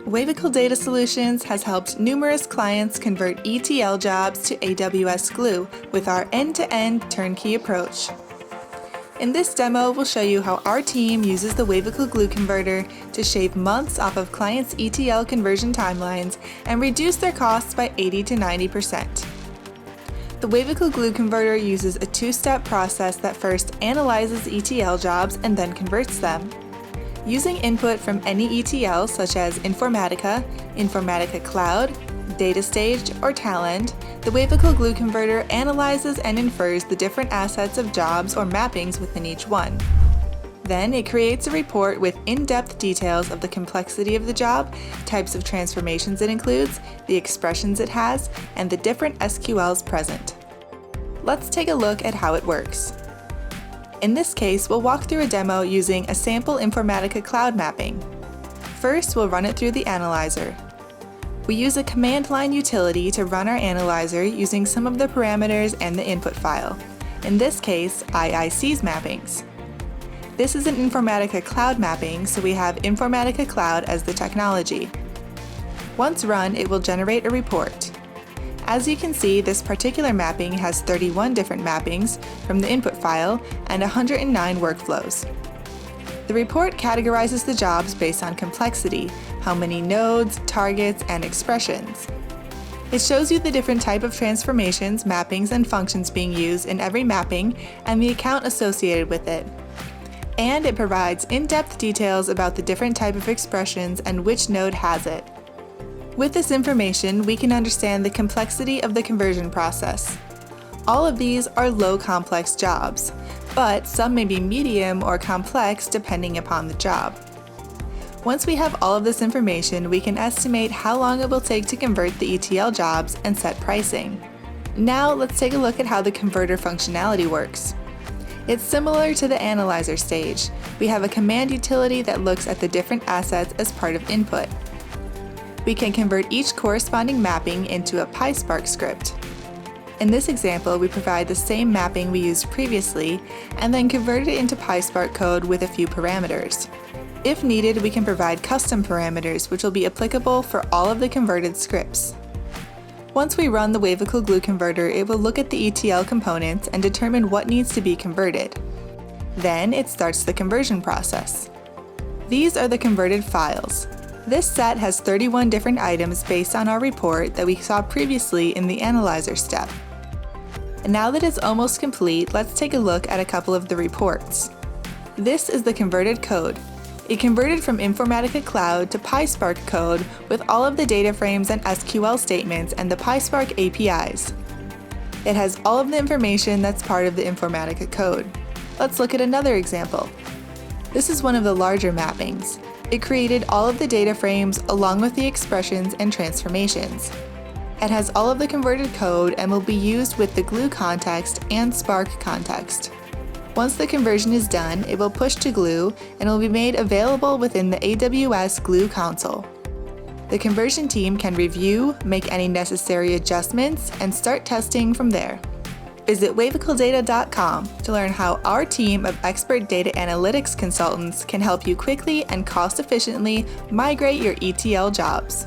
Wavicle Data Solutions has helped numerous clients convert ETL jobs to AWS Glue with our end-to-end turnkey approach. In this demo, we'll show you how our team uses the Wavicle Glue Converter to shave months off of clients' ETL conversion timelines and reduce their costs by 80 to 90%. The Wavicle Glue Converter uses a two-step process that first analyzes ETL jobs and then converts them. Using input from any ETL such as Informatica, Informatica Cloud, DataStage, or Talend, the Wavicle Glue Converter analyzes and infers the different assets of jobs or mappings within each one. Then it creates a report with in-depth details of the complexity of the job, types of transformations it includes, the expressions it has, and the different SQLs present. Let's take a look at how it works. In this case, we'll walk through a demo using a sample Informatica Cloud mapping. First, we'll run it through the analyzer. We use a command line utility to run our analyzer using some of the parameters and the input file. In this case, IIC's mappings. This is an Informatica Cloud mapping, so we have Informatica Cloud as the technology. Once run, it will generate a report. As you can see, this particular mapping has 31 different mappings from the input file and 109 workflows. The report categorizes the jobs based on complexity, how many nodes, targets, and expressions. It shows you the different type of transformations, mappings, and functions being used in every mapping and the account associated with it. And it provides in-depth details about the different type of expressions and which node has it. With this information, we can understand the complexity of the conversion process. All of these are low complex jobs, but some may be medium or complex depending upon the job. Once we have all of this information, we can estimate how long it will take to convert the ETL jobs and set pricing. Now let's take a look at how the converter functionality works. It's similar to the analyzer stage. We have a command utility that looks at the different assets as part of input. We can convert each corresponding mapping into a PySpark script. In this example, we provide the same mapping we used previously and then convert it into PySpark code with a few parameters. If needed, we can provide custom parameters which will be applicable for all of the converted scripts. Once we run the Wavicle Glue Converter, it will look at the ETL components and determine what needs to be converted. Then it starts the conversion process. These are the converted files. This set has 31 different items based on our report that we saw previously in the analyzer step. And now that it's almost complete, let's take a look at a couple of the reports. This is the converted code. It converted from Informatica Cloud to PySpark code with all of the data frames and SQL statements and the PySpark APIs. It has all of the information that's part of the Informatica code. Let's look at another example. This is one of the larger mappings. It created all of the data frames along with the expressions and transformations. It has all of the converted code and will be used with the Glue context and Spark context. Once the conversion is done, it will push to Glue and will be made available within the AWS Glue console. The conversion team can review, make any necessary adjustments, and start testing from there. Visit wavicledata.com to learn how our team of expert data analytics consultants can help you quickly and cost-efficiently migrate your ETL jobs.